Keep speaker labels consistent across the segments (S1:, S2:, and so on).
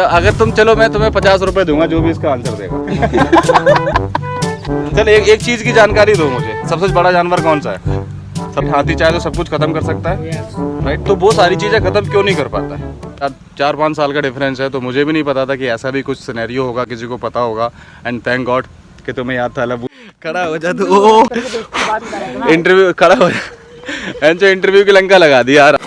S1: अगर तुम चलो मैं तुम्हें 50 रुपए दूंगा जो भी इसका आंसर देगा। चल एक चीज की जानकारी दो मुझे, सबसे बड़ा जानवर कौन सा है? सब हाथी चाहे तो सब कुछ खत्म कर सकता है, राइट? तो वो सारी चीजें खत्म क्यों नहीं कर पाता है? 4-5 साल का डिफरेंस है, तो मुझे भी नहीं पता था कि ऐसा भी कुछ सिनेरियो होगा, किसी को पता होगा। एंड थैंक गॉड कि तुम्हें याद था। लबू खड़ा हो जा, तो इंटरव्यू खड़ा हो जा, इंटरव्यू की लंका लगा दी यार।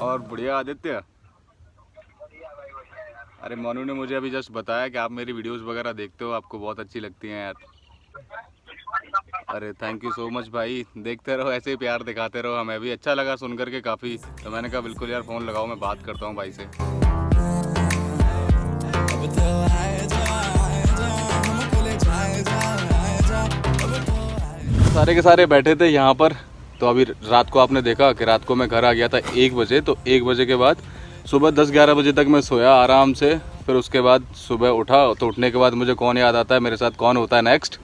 S1: और बढ़िया आदित्य। अरे मोनू ने मुझे अभी जस्ट बताया कि आप मेरी वीडियोस वगैरह देखते हो, आपको बहुत अच्छी लगती हैं यार। अरे थैंक यू सो मच भाई, देखते रहो ऐसे ही प्यार दिखाते रहो, हमें भी अच्छा लगा सुन करके काफ़ी। तो मैंने कहा बिल्कुल यार फ़ोन लगाओ, मैं बात करता हूँ भाई से। सारे के सारे बैठे थे यहाँ पर। तो अभी रात को आपने देखा कि रात को मैं घर आ गया था 1 बजे। तो 1 बजे के बाद सुबह 10-11 बजे तक मैं सोया आराम से। फिर उसके बाद सुबह उठा, तो उठने के बाद मुझे कौन याद आता है, मेरे साथ कौन होता है नेक्स्ट?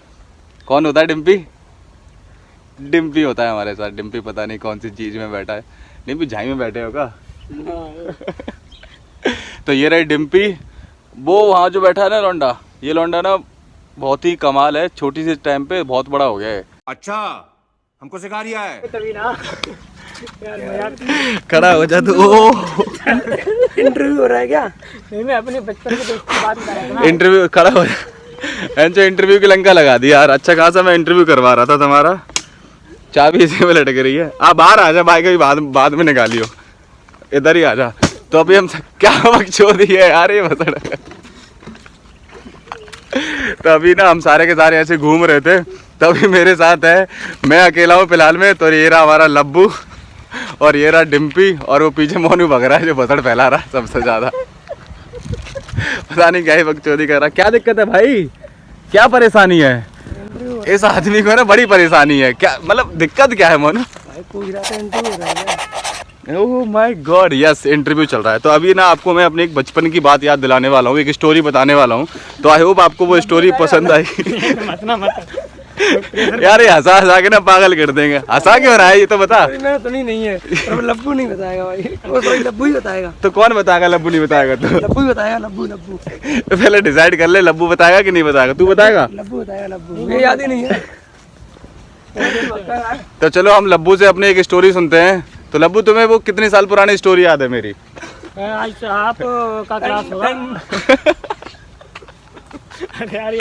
S1: कौन होता है? डिम्पी। डिम्पी होता है हमारे साथ। डिम्पी पता नहीं कौन सी चीज़ में बैठा है। डिम्पी झाई में बैठे होगा। तो ये रही डिम्पी। वो वहाँ जो बैठा है ना लौंडा, ये लौंडा ना बहुत ही कमाल है, छोटी सी टाइम पे बहुत बड़ा हो गया है।
S2: अच्छा, हमको सिखा रिया है
S3: तभी ना यार
S1: खड़ा हो जा, तो
S3: इंटरव्यू हो रहा है क्या? नहीं, मैं अपने बचपन के दोस्त की बात कर रहा था।
S1: इंटरव्यू खड़ा हो जा, इंटरव्यू की लंका लगा दी यार। अच्छा खासा मैं इंटरव्यू करवा रहा था तुम्हारा। चाबी इसी में लटक रही है। आप बाहर आ जा भाई, कभी बाद में निकालियो, इधर ही आ जा। तो अभी हम क्या बकचोदी है यार ये बता। तो अभी ना हम सारे के सारे ऐसे घूम रहे थे, तभी मेरे साथ है, मैं अकेला हूँ फिलहाल में। तो ये रहा हमारा लब्बू और ये रहा डिम्पी, और वो पीछे मोनू भग रहा है जो बसड़ फैला रहा है सबसे ज़्यादा। पता नहीं क्या ही बकचोदी कर रहा। क्या दिक्कत है भाई, क्या परेशानी है? इस आदमी को ना बड़ी परेशानी है। क्या मतलब दिक्कत क्या है मोनू?
S3: पूछ रहा था इंटरव्यू हो रहा है क्या?
S1: Oh my God, yes interview चल रहा है। तो अभी ना आपको मैं अपने एक बचपन की बात याद दिलाने वाला हूँ, एक स्टोरी बताने वाला हूँ। तो आई होप आपको वो स्टोरी पसंद आएगी।
S3: मत
S1: यार ये हंसा हंसा के ना पागल कर देंगे। हंसा क्यों रहा है ये तो बता।
S3: मैं तो नहीं है, पर लब्बू नहीं बताएगा भाई। वो सॉरी लब्बू ही बताएगा।
S1: तो कौन बताएगा? लब्बू नहीं बताएगा तो
S3: लब्बू ही बताएगा। लब्बू
S1: तो पहले डिसाइड कर ले, लब्बू बताएगा कि नहीं बताएगा? तू बताएगा?
S3: लब्बू बताएगा। लब्बू ये याद ही नहीं है।
S1: तो चलो हम लब्बू से अपनी एक स्टोरी सुनते हैं। तो लब्बू तुम्हें वो कितने साल पुरानी स्टोरी याद है मेरी?
S3: आज आप का क्लास होगा। अरे यार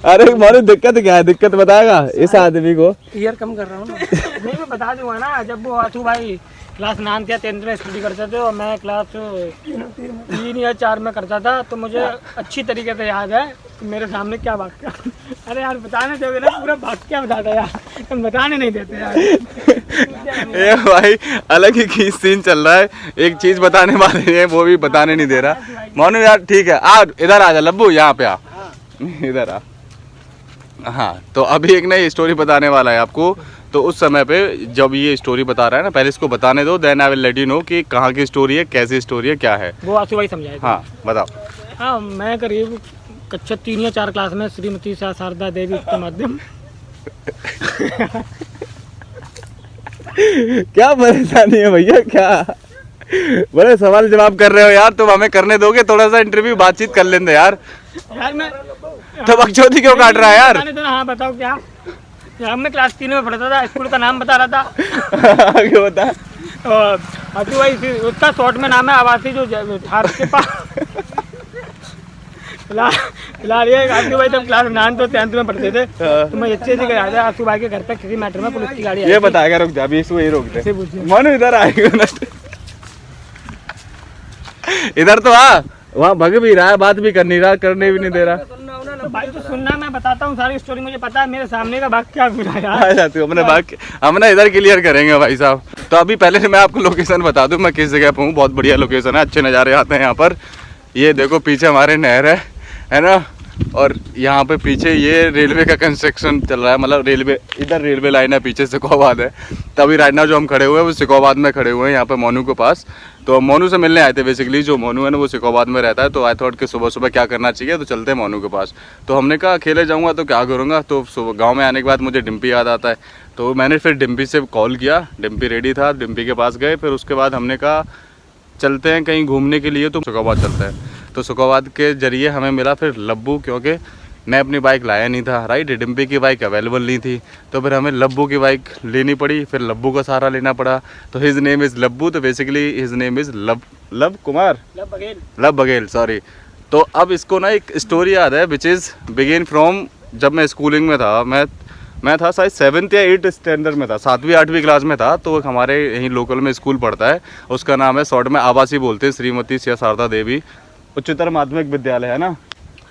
S1: अरे मानो दिक्कत क्या है? दिक्कत बताएगा इस आदमी को।
S3: ईयर कम कर रहा हूँ ना। नहीं मैं बता दूंगा ना। जब वो आथू भाई क्लास 9 या 10 में स्टडी करते थे और मैं क्लास 3 या 4 में करता था, तो मुझे अच्छी तरीके से याद है कि मेरे सामने क्या वाक्य। अरे यार बताने दोगे ना, पूरा वाक्य बताता यार, तुम बताने नहीं देते यार।
S1: ये भाई अलग ही सीन चल रहा है। एक चीज बताने वाले हैं वो भी बताने नहीं दे रहा। मोनू यार ठीक है, आ इधर आ जा लब्बू, यहाँ पे आ, इधर आ। हाँ तो अभी एक नई स्टोरी बताने वाला है आपको। तो उस समय पे जब ये स्टोरी बता रहा है ना, पहले इसको बताने दो, then I will let you know कि कहाँ की स्टोरी है, कैसी स्टोरी है, क्या है।
S3: वो आसू भाई समझाएगा।
S1: हाँ बताओ।
S3: हाँ मैं करीब कक्षा 3 या 4 क्लास में श्रीमती शारदा देवी के माध्यम।
S1: क्या परेशानी है भैया? क्या बड़े सवाल जवाब कर रहे हो यार, तुम हमें करने दोगे? थोड़ा सा इंटरव्यू बातचीत कर लेंगे यार।
S3: यार मैं
S1: तो बकचोदी क्यों काट रहा है यार?
S3: हाँ बताओ क्या? यार मैं क्लास 3 में पढ़ता था, स्कूल का नाम बता रहा था।
S1: क्यों बता?
S3: आशु भाई उसका शॉर्ट में नाम है आवासी जो ठार के पास। फिलहाल ये आशु भाई तब क्लास 9 तो 10th में पढ़ते थे, तो मैं अच्छे से गया था आशु भाई के घर पे किसी मैटर में पुलिस की गाड़ी
S1: ये बताएगा। रुक जा अभी, इसको यही रोक दे। मानो इधर आएगा ना, इधर तो आ। वहाँ भग भी रहा है, बात भी कर नहीं रहा, करने भी नहीं दे रहा।
S3: तो भाई तो सुनना, मैं बताता हूँ सारी स्टोरी, मुझे पता है मेरे सामने का भाग क्या फिरा यार।
S1: आ जाती हूँ अपने बाग, हम ना इधर क्लियर करेंगे भाई साहब। तो अभी पहले से मैं आपको लोकेशन बता दूँ मैं किस जगह पे हूँ। बहुत बढ़िया लोकेशन है, अच्छे नज़ारे आते हैं यहाँ पर। ये देखो पीछे हमारे नहर है ना, और यहाँ पे पीछे ये रेलवे का कंस्ट्रक्शन चल रहा है, मतलब रेलवे, इधर रेलवे लाइन है, पीछे सिकोबाद है। तभी राइट नाउ जो हम खड़े हुए हैं वो सिकोबाद में खड़े हुए हैं, यहाँ पे मोनू के पास। तो मोनू से मिलने आए थे बेसिकली, जो मोनू है ना वो सिकोबाद में रहता है। तो आई थॉट कि सुबह सुबह क्या करना चाहिए, तो चलते हैं मोनू के पास। तो हमने कहा अकेले जाऊँगा तो क्या करूँगा, तो सुबह गाँव में आने के बाद मुझे डिम्पी याद आता है। तो मैंने फिर डिम्पी से कॉल किया, डिम्पी रेडी था, डिम्पी के पास गए। फिर उसके बाद हमने कहा चलते हैं कहीं घूमने के लिए, तो सिकोबाद चलते हैं। तो सिकोबाद के जरिए हमें मिला फिर लब्बू, क्योंकि मैं अपनी बाइक लाया नहीं था, राइट, डिम्पी की बाइक अवेलेबल नहीं थी। तो फिर हमें लब्बू की बाइक लेनी पड़ी, फिर लब्बू का सहारा लेना पड़ा। तो हिज नेम इज़ लब्बू, तो बेसिकली हिज नेम इज़ लब बघेल, सॉरी। तो अब इसको ना एक स्टोरी याद है विच इज़ बिगिन फ्रॉम जब मैं स्कूलिंग में था। मैं था शायद 7th या 8th स्टैंडर्ड में था, 7वीं 8वीं क्लास में था। तो हमारे यहीं लोकल में स्कूल पढ़ता है, उसका नाम है, शॉर्ट में आवासी बोलते हैं, श्रीमती सिया शारदा देवी उच्चतर माध्यमिक विद्यालय है ना,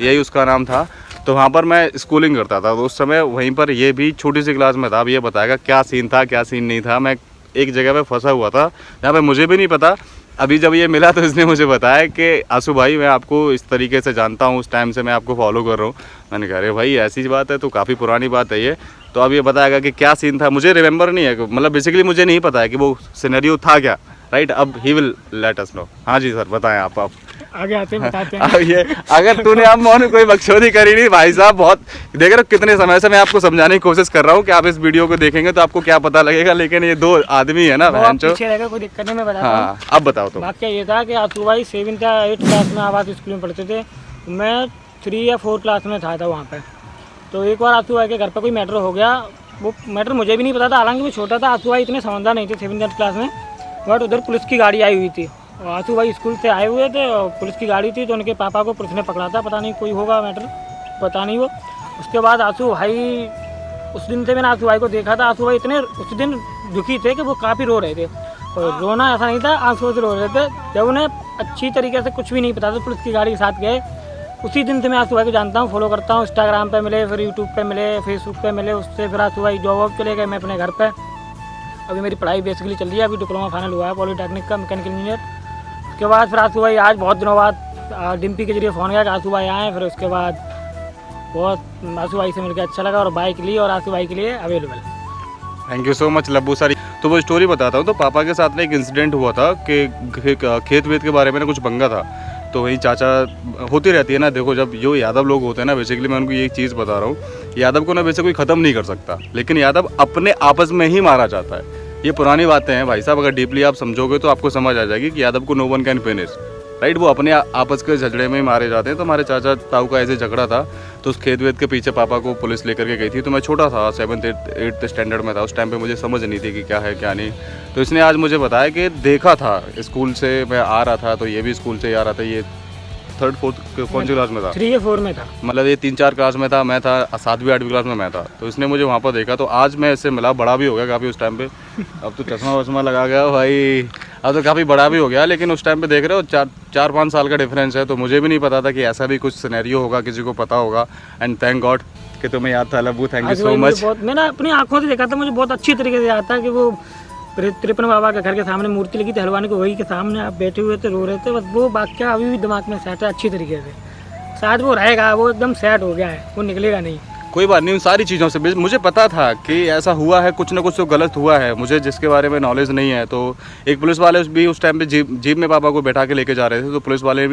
S1: यही उसका नाम था। तो वहाँ पर मैं स्कूलिंग करता था। तो उस समय वहीं पर ये भी छोटी सी क्लास में था। अब ये बताएगा क्या सीन था क्या सीन नहीं था। मैं एक जगह पे फंसा हुआ था जहाँ पे मुझे भी नहीं पता। अभी जब ये मिला तो इसने मुझे बताया कि आंसू भाई मैं आपको इस तरीके से जानता हूँ, उस टाइम से मैं आपको फॉलो कर रहा हूँ। मैंने कहा अरे भाई ऐसी बात है, तो काफ़ी पुरानी बात है ये। तो अब ये बताएगा कि क्या सीन था, मुझे रिमेंबर नहीं है, मतलब बेसिकली मुझे नहीं पता है कि वो सिनेरियो था क्या, राइट। अब he will let us know. हाँ जी सर, बताएं आप
S3: आगे आते हैं बताते हैं।
S1: अब ये अगर तूने अब मोनू कोई बकचोदी करी नहीं भाई साहब, बहुत देख रहे हो कितने समय से मैं आपको समझाने की कोशिश कर रहा हूँ कि आप इस वीडियो को देखेंगे तो आपको क्या पता लगेगा, लेकिन ये दो आदमी है ना बहन चो।
S3: पीछे रहेगा, कोई दिक्कत नहीं, मैं बताता हूँ।
S1: हाँ अब बताओ। तो
S3: वाक्य ये था कि आंसू भाई 7th या 8th क्लास में आवास स्कूल में पढ़ते थे, मैं 3 या 4 क्लास में था वहाँ पे। तो एक बार आंसू भाई के घर पे कोई मैटर हो गया, वो मैटर मुझे भी नहीं पता था, हालांकि वो छोटा था। आंसू भाई इतने समझदार नहीं थे 7th 8th क्लास में, बट उधर पुलिस की गाड़ी आई हुई थी और आंसू भाई स्कूल से आए हुए थे और पुलिस की गाड़ी थी। तो उनके पापा को पुलिस ने पकड़ा था, पता नहीं कोई होगा मैटर, पता नहीं वो। उसके बाद आंसू भाई, उस दिन से मैंने आंसू भाई को देखा था, आंसू भाई इतने उस दिन दुखी थे कि वो काफ़ी रो रहे थे। और रोना ऐसा नहीं था, आंसू से रो रहे थे। जब उन्हें अच्छी तरीके से कुछ भी नहीं पता था, पुलिस की गाड़ी के साथ गए। उसी दिन से मैं आंसू भाई को जानता हूँ, फॉलो करता हूँ। इंस्टाग्राम पे मिले, फिर यूट्यूब पे मिले, फेसबुक पे मिले। उससे फिर आंसू भाई जॉब वॉब चले गए, मैं अपने घर पे। अभी मेरी पढ़ाई बेसिकली चल रही है, अभी डिप्लोमा फाइनल हुआ है पॉलीटेक्निक का, मैकेनिकल इंजीनियर। उसके बाद फिर आंसू भाई आज बहुत दिनों बाद डिम्पी के जरिए फ़ोन किया कि आंसू भाई आए। फिर उसके बाद बहुत आंसू भाई से मिलकर अच्छा लगा और बाइक ली और आंसू भाई के लिए available.
S1: Thank you so much Labbu सारी। तो वो स्टोरी बताता हूँ। तो पापा के साथ में एक इंसिडेंट हुआ था कि खेत वेत के बारे में ना कुछ पंगा था। तो वही चाचा होती रहती है ना, देखो जब जो यादव लोग होते हैं ना, बेसिकली मैं उनको ये एक चीज़ बता रहा हूँ, यादव को ना वैसे कोई ख़त्म नहीं कर सकता, लेकिन यादव अपने आपस में ही मारा जाता है। ये पुरानी बातें हैं भाई साहब, अगर डीपली आप समझोगे तो आपको समझ आ जाएगी कि यादव को no one can finish, right. वो अपने आपस के झगड़े में ही मारे जाते हैं। तो हमारे चाचा ताऊ का ऐसे झगड़ा था, तो उस खेत वेत के पीछे पापा को पुलिस लेकर के गई थी। तो मैं छोटा था, 7th 8th स्टैंडर्ड में था। उस टाइम पे मुझे समझ नहीं थी कि क्या है क्या नहीं। तो इसने आज मुझे बताया कि देखा था, स्कूल से मैं आ रहा था, तो ये भी स्कूल से ही आ रहा था। ये 3rd 4th कौन सी क्लास में था?
S3: 3 या 4 में था,
S1: मतलब ये 3-4 क्लास में था, मैं था 7वीं 8वीं क्लास में मैं था। तो इसने मुझे वहाँ पर देखा। तो आज मैं इससे मिला, बड़ा भी हो गया काफ़ी उस टाइम पे। अब तो चश्मा वश्मा लगा गया भाई, अब तो काफ़ी बड़ा भी हो गया। लेकिन उस टाइम पे देख रहे हो 4-5 साल का डिफरेंस है। तो मुझे भी नहीं पता था कि ऐसा भी कुछ सिनेरियो होगा, किसी को पता होगा। एंड थैंक गॉड कि तुम्हें याद था Labbu, thank you so much.
S3: मैंने अपनी आंखों से देखा था, मुझे बहुत अच्छी तरीके से याद था कि वो त्रिपन बाबा के घर के सामने मूर्ति लगी थी हलवानी को, वही के सामने आप बैठे हुए थे, रो रहे थे। बस वो वाक्य अभी भी दिमाग में सेट है अच्छी तरीके से। शायद वो रहेगा, वो एकदम सेट हो गया है, वो निकलेगा नहीं।
S1: कोई बात नहीं, उन सारी चीज़ों से मुझे पता था कि ऐसा हुआ है, कुछ ना कुछ तो गलत हुआ है, मुझे जिसके बारे में नॉलेज नहीं है। तो एक पुलिस वाले भी उस टाइम पे जीप में पापा को बैठा के लेके जा रहे थे। तो पुलिस वाले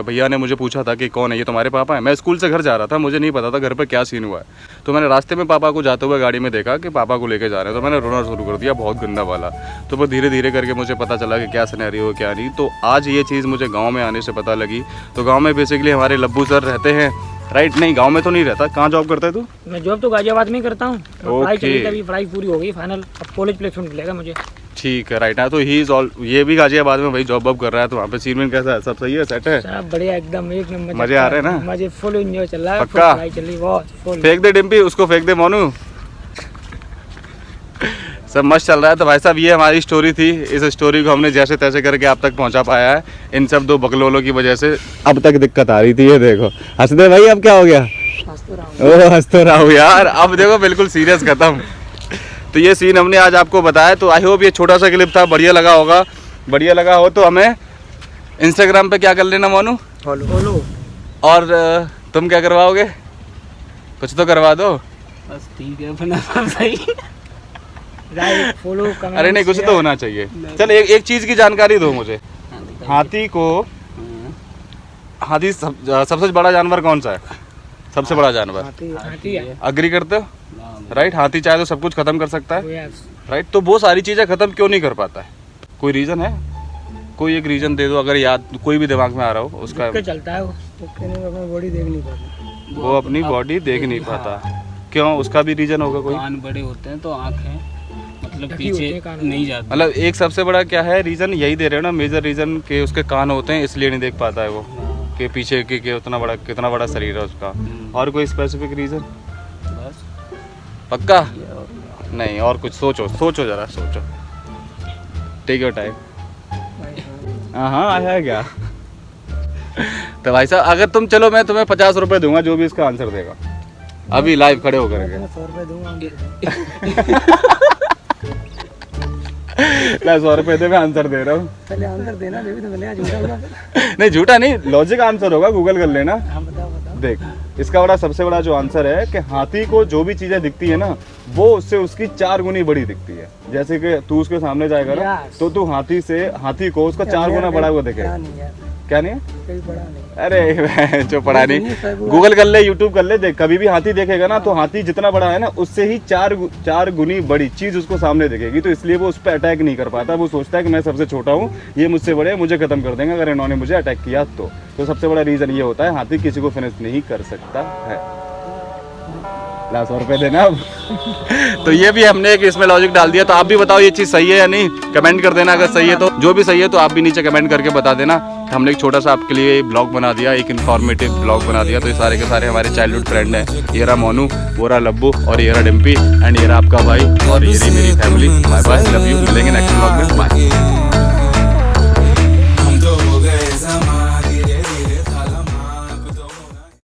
S1: भैया ने मुझे पूछा था कि कौन है ये, तुम्हारे पापा हैं? मैं स्कूल से घर जा रहा था, मुझे नहीं पता था घर पर क्या सीन हुआ है। तो मैंने रास्ते में पापा को जाते हुए गाड़ी में देखा कि पापा को लेके जा रहे हैं। तो मैंने रोना शुरू कर दिया, बहुत गंदा वाला। तो वो धीरे धीरे करके मुझे पता चला कि क्या सिनेरियो है क्या नहीं। तो आज ये चीज़ मुझे गाँव में आने से पता लगी। तो गाँव में बेसिकली हमारे लब्बू सर रहते हैं, राइट। नहीं, गांव में तो नहीं रहता। कहाँ जॉब करता है तू?
S3: मैं जॉब तो गाजियाबाद में ही करता हूँ। पढ़ाई चली, अभी पढ़ाई पूरी हो गई फाइनल, अब कॉलेज प्लेसमेंट मिलेगा मुझे।
S1: ठीक है, राइट है। तो ही इज ऑल, ये भी गाजियाबाद में भाई जॉब वॉब कर रहा है। तो वहाँ पे सीन कैसा है? सब सही है, सेट है?
S3: सब बढ़िया, एकदम एक नंबर।
S1: मजे आ रहे हैं ना?
S3: मजे फुल एंजॉय चल रहा है,
S1: पक्का?
S3: पढ़ाई चल रही है बहुत फुल।
S1: फेंक दे डिम्पी, उसको फेंक दे मोनू। सब मस्त चल रहा है। तो भाई साहब ये हमारी स्टोरी थी। इस स्टोरी को हमने जैसे तैसे करके आप तक पहुंचा पाया है। इन सब 2 बकलोलों की वजह से अब तक दिक्कत आ रही थी। ये देखो हंस दे भाई, अब क्या हो गया? हंस तो रहा हूँ यार। अब देखो बिल्कुल सीरियस खत्म। तो ये सीन हमने आज आपको बताया, तो आई होप ये छोटा सा क्लिप था, बढ़िया लगा होगा। बढ़िया लगा हो तो हमें इंस्टाग्राम पे क्या कर लेना मोनू,
S3: फॉलो।
S1: और तुम क्या करवाओगे, कुछ तो करवा दो।
S3: बस ठीक है, अपना सब सही। Like follow comment.
S1: अरे नहीं, कुछ तो होना चाहिए। चल एक चीज की जानकारी दो मुझे। हाथी सबसे बड़ा जानवर कौन सा है? सबसे बड़ा जानवर
S3: हाथी है।
S1: अग्री करते हो? राइट। हाथी चाहे तो सब कुछ खत्म कर सकता है,
S3: यस।
S1: राइट। तो वो सारी चीजें खत्म क्यों नहीं कर पाता है? कोई रीजन है? कोई एक रीजन दे दो, अगर याद कोई भी दिमाग में आ रहा हो उसका।
S3: क्या चलता है वो? अपनी बॉडी देख नहीं पाता।
S1: वो अपनी बॉडी देख नहीं पाता। क्यों? उसका भी रीजन होगा कोई।
S4: कान बड़े होते हैं तो आंखें मतलब पीछे नहीं जाती।
S1: मतलब एक सबसे बड़ा क्या है रीजन, यही दे रहे हो ना मेजर रीजन, कि उसके कान होते हैं इसलिए नहीं देख पाता है वो, कि पीछे के उतना बड़ा कितना बड़ा शरीर है उसका। और कोई स्पेसिफिक रीजन?
S4: बस
S1: पक्का नहीं? और कुछ सोचो जरा सोचो। Take your time. हाँ आया है क्या? तो भाई साहब अगर तुम चलो, मैं तुम्हें 50 रुपए दूंगा जो भी इसका आंसर देगा, अभी लाइव खड़े होकर के।
S3: 100 रुपए दूंगा।
S1: 100 रुपए दे, मैं आंसर दे रहा हूँ।
S3: पहले आंसर देना, देवी तो मिलेगा। झूठा होगा।
S1: नहीं झूठा नहीं, लॉजिक आंसर होगा, गूगल कर लेना।
S3: हाँ बताओ।
S1: देख इसका सबसे बड़ा जो आंसर है कि हाथी को जो भी चीजें दिखती है ना, वो उससे उसकी 4 गुनी बड़ी दिखती है। जैसे कि तू उसके सामने जाएगा ना, तो तू हाथी को उसका 4 गुना बड़ा हुआ देखेगा। क्या नहीं है?
S3: कोई बड़ा नहीं।
S1: अरे जो पढ़ा नहीं, गूगल कर ले, यूट्यूब कर ले, देख कभी भी हाथी देखेगा ना, तो हाथी जितना बड़ा है ना उससे ही 4 गुनी बड़ी चीज उसको सामने दिखेगी। तो इसलिए वो उस पर अटैक नहीं कर पाता। वो सोचता है कि मैं सबसे छोटा हूँ, ये मुझसे बड़े हैं, मुझे खत्म कर देंगे अगर इन्होंने मुझे अटैक किया तो सबसे बड़ा रीजन ये होता है, हाथी किसी को फिनिश नहीं कर सकता है। 100 रुपए देना अब। तो ये भी हमने एक इसमें लॉजिक डाल दिया। तो आप भी बताओ ये चीज़ सही है या नहीं, कमेंट कर देना। अगर सही है तो, जो भी सही है तो आप भी नीचे कमेंट करके बता देना। हमने एक छोटा सा आपके लिए ब्लॉग बना दिया, एक इन्फॉर्मेटिव ब्लॉग बना दिया। तो ये सारे के सारे हमारे चाइल्डहुड फ्रेंड हैं। ये रहा मोनू, वो रहा लब्बू, और ये रहा डिम्पी, एंड ये रहा आपका भाई, और ये रही मेरी family. Bye bye, love you. मिलेंगे नेक्स्ट ब्लॉग में। बाय।